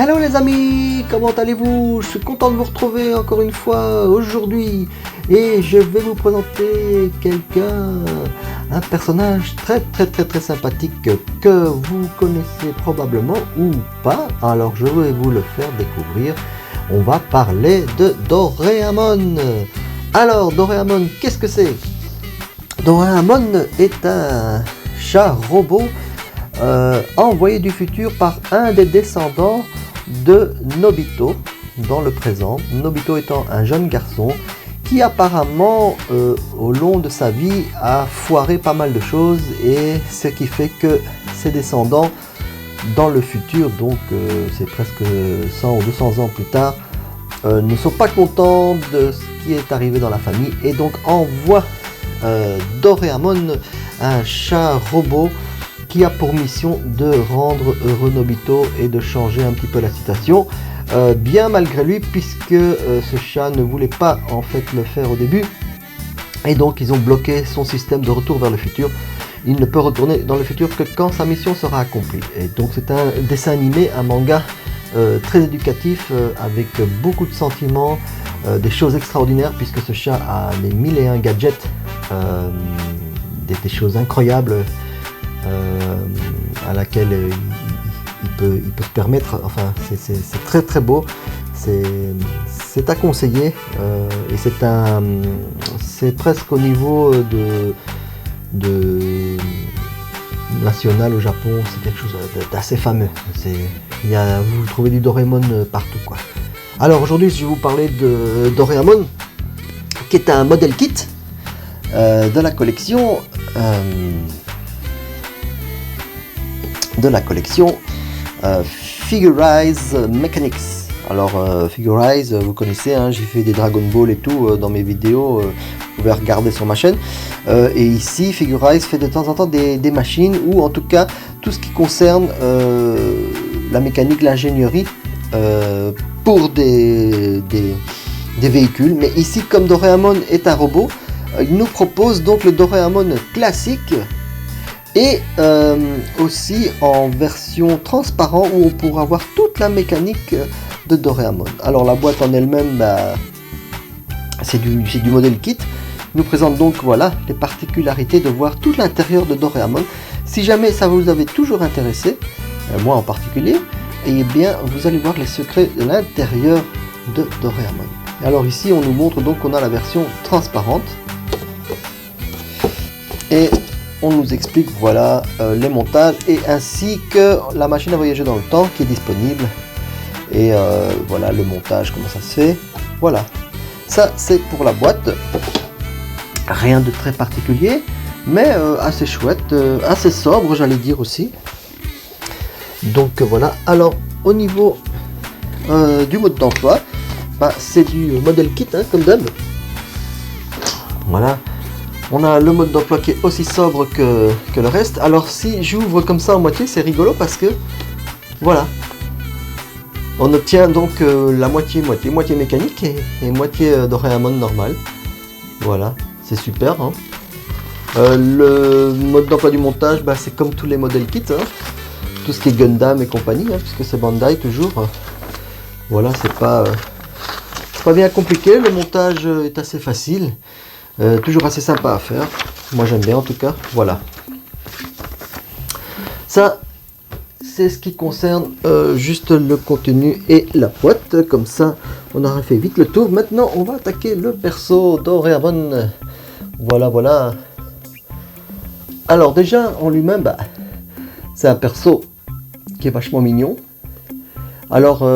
Hello les amis, comment allez-vous? Je suis content de vous retrouver encore une fois aujourd'hui et je vais vous présenter un personnage très sympathique que vous connaissez probablement ou pas. Alors je vais vous le faire découvrir. On va parler de Doraemon. Alors Doraemon, qu'est-ce que c'est? Doraemon est un chat robot envoyé du futur par un des descendants de Nobito dans le présent. Nobito étant un jeune garçon qui apparemment au long de sa vie a foiré pas mal de choses, et ce qui fait que ses descendants dans le futur, donc c'est presque 100 ou 200 ans plus tard, ne sont pas contents de ce qui est arrivé dans la famille et donc envoient Doraemon, un chat robot qui a pour mission de rendre heureux Nobito et de changer un petit peu la situation, bien malgré lui, puisque ce chat ne voulait pas en fait le faire au début, et donc ils ont bloqué son système de retour vers le futur. Il ne peut retourner dans le futur que quand sa mission sera accomplie. Et donc c'est un dessin animé, un manga très éducatif, avec beaucoup de sentiments, des choses extraordinaires, puisque ce chat a les 1001 gadgets, des choses incroyables à laquelle il peut se permettre. Enfin c'est très beau, c'est à conseiller, et c'est presque au niveau de national au Japon. C'est quelque chose d'assez fameux. Vous trouvez du Doraemon partout quoi. Alors aujourd'hui je vais vous parler de Doraemon, qui est un model kit de la collection Figurize Mechanics. Alors Figurize, vous connaissez, hein, j'ai fait des Dragon Ball et tout dans mes vidéos, vous pouvez regarder sur ma chaîne. Et ici Figurize fait de temps en temps des machines, ou en tout cas tout ce qui concerne la mécanique, l'ingénierie pour des véhicules. Mais ici, comme Doraemon est un robot, il nous propose donc le Doraemon classique, et aussi en version transparent, où on pourra voir toute la mécanique de Doraemon. Alors la boîte en elle-même, c'est du modèle kit. Il nous présente donc voilà les particularités de voir tout l'intérieur de Doraemon. Si jamais ça vous avait toujours intéressé, moi en particulier, et bien vous allez voir les secrets de l'intérieur de Doraemon. Alors ici on nous montre donc qu'on a la version transparente, et on nous explique voilà les montages, et ainsi que la machine à voyager dans le temps qui est disponible, et voilà le montage, comment ça se fait. Voilà, ça c'est pour la boîte. Rien de très particulier, mais assez chouette, assez sobre j'allais dire aussi. Donc voilà. Alors au niveau du mode d'emploi, c'est du modèle kit, hein, comme d'hab. Voilà. On a le mode d'emploi qui est aussi sobre que le reste. Alors si j'ouvre comme ça en moitié, c'est rigolo parce que voilà, on obtient donc la moitié mécanique et moitié Doraemon normal. Voilà, c'est super, hein. Le mode d'emploi du montage, c'est comme tous les modèles kits, hein. Tout ce qui est Gundam et compagnie, hein, puisque c'est Bandai toujours. Voilà, c'est pas bien compliqué. Le montage est assez facile. Toujours assez sympa à faire, moi j'aime bien en tout cas. Voilà, ça c'est ce qui concerne juste le contenu et la boîte. Comme ça on aura fait vite le tour. Maintenant on va attaquer le perso Doraemon. Voilà. Alors déjà en lui-même, c'est un perso qui est vachement mignon. Alors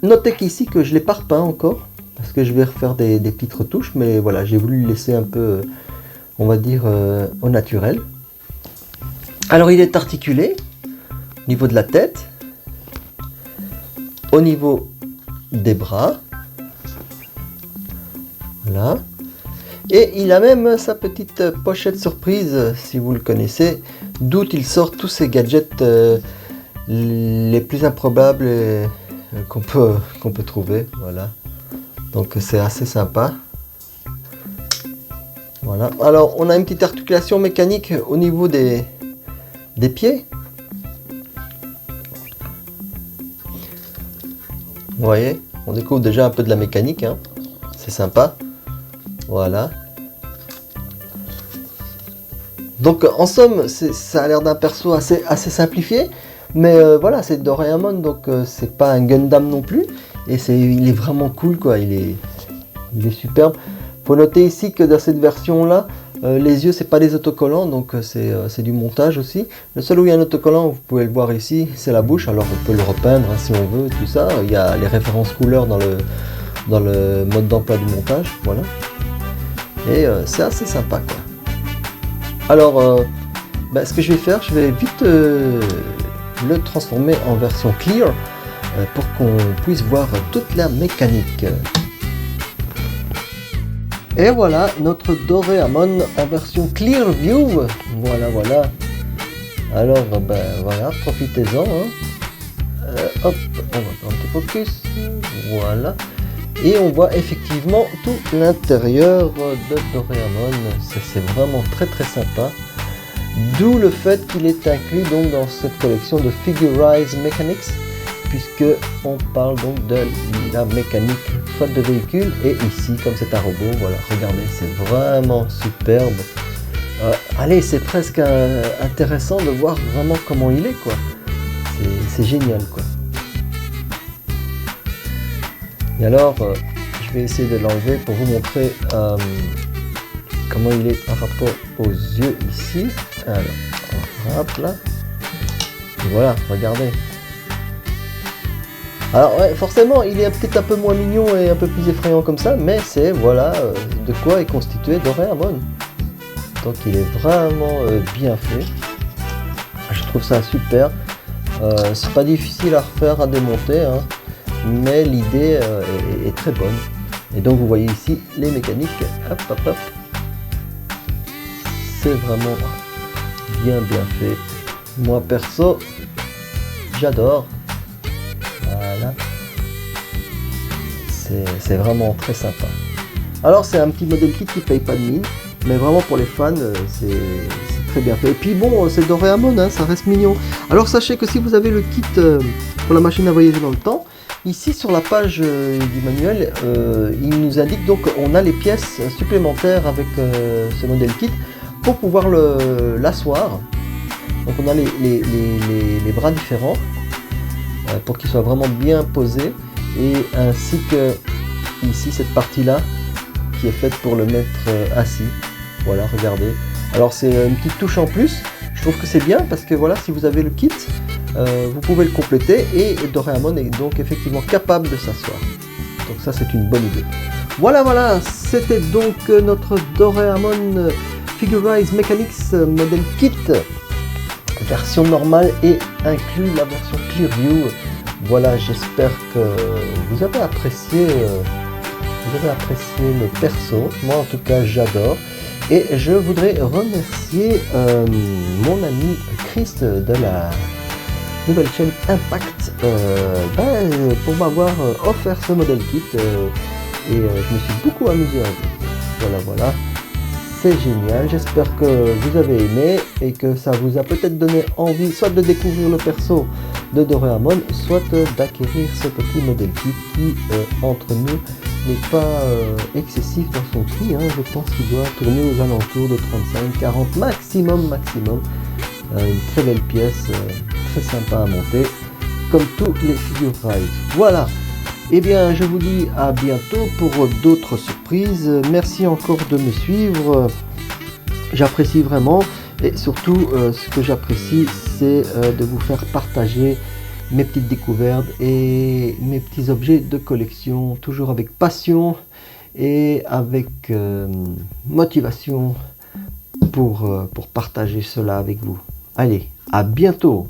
notez qu'ici que je l'ai pas repeint encore, parce que je vais refaire des petites retouches, mais voilà, j'ai voulu le laisser un peu, on va dire, au naturel. Alors il est articulé au niveau de la tête, au niveau des bras, voilà, et il a même sa petite pochette surprise, si vous le connaissez, d'où il sort tous ces gadgets les plus improbables qu'on peut trouver. Voilà. Donc c'est assez sympa. Voilà. Alors on a une petite articulation mécanique au niveau des pieds. Vous voyez, on découvre déjà un peu de la mécanique, hein. C'est sympa. Voilà. Donc en somme, ça a l'air d'un perso assez simplifié, mais voilà, c'est Doraemon, donc c'est pas un Gundam non plus, et il est vraiment cool, quoi. Il est superbe. Faut noter ici que dans cette version là, les yeux c'est pas des autocollants, donc c'est du montage aussi. Le seul où il y a un autocollant, vous pouvez le voir ici, c'est la bouche. Alors on peut le repeindre, hein, si on veut, tout ça. Il y a les références couleurs dans le mode d'emploi du montage, voilà. Et c'est assez sympa, quoi. Alors, ce que je vais faire, je vais vite le transformer en version clear pour qu'on puisse voir toute la mécanique. Et voilà notre Doraemon en version clear view. Voilà. Alors, voilà, profitez-en. Hein. Hop, on va prendre le focus. Voilà. Et on voit effectivement tout l'intérieur de Doraemon. C'est vraiment très sympa. D'où le fait qu'il est inclus donc dans cette collection de Figurize Mechanics, puisque on parle donc de la mécanique soit de véhicule, et ici comme c'est un robot, voilà, regardez, c'est vraiment superbe. Allez, c'est presque intéressant de voir vraiment comment il est, quoi. C'est génial, quoi. Et alors, je vais essayer de l'enlever pour vous montrer comment il est par rapport aux yeux ici. Alors, hop là. Et voilà, regardez. Alors, ouais, forcément, il est peut-être un peu moins mignon et un peu plus effrayant comme ça, mais c'est, voilà, de quoi est constitué Doraemon. Donc, il est vraiment bien fait. Je trouve ça super. C'est pas difficile à refaire, à démonter, hein. Mais l'idée est très bonne. Et donc vous voyez ici les mécaniques, hop. C'est vraiment bien fait. Moi perso, j'adore. Voilà. C'est vraiment très sympa. Alors c'est un petit modèle kit qui paye pas de mine, mais vraiment pour les fans, c'est très bien fait. Et puis bon, c'est Doraemon, hein, ça reste mignon. Alors sachez que si vous avez le kit pour la machine à voyager dans le temps, ici sur la page du manuel, il nous indique donc qu'on a les pièces supplémentaires avec ce modèle kit pour pouvoir l'asseoir. Donc on a les bras différents pour qu'ils soient vraiment bien posés, et ainsi que ici cette partie là qui est faite pour le mettre assis. Voilà, regardez. Alors c'est une petite touche en plus. Je trouve que c'est bien parce que voilà, si vous avez le kit, vous pouvez le compléter, et Doraemon est donc effectivement capable de s'asseoir. Donc ça c'est une bonne idée. Voilà, c'était donc notre Doraemon Figurize Mechanics Model Kit version normale, et inclut la version Clearview. Voilà, j'espère que vous avez apprécié le perso. Moi en tout cas j'adore. Et je voudrais remercier mon ami Chris de la nouvelle chaîne Impact pour m'avoir offert ce modèle kit, et je me suis beaucoup amusé avec. Voilà, c'est génial. J'espère que vous avez aimé et que ça vous a peut-être donné envie soit de découvrir le perso de Doraemon, soit d'acquérir ce petit modèle kit qui, entre nous, n'est pas excessif dans son prix, hein. Je pense qu'il doit tourner aux alentours de 35-40 maximum. Une très belle pièce, très sympa à monter, comme tous les Figurize. Voilà, et bien je vous dis à bientôt pour d'autres surprises. Merci encore de me suivre, j'apprécie vraiment, et surtout ce que j'apprécie, c'est de vous faire partager mes petites découvertes et mes petits objets de collection, toujours avec passion et avec motivation pour partager cela avec vous. Allez, à bientôt!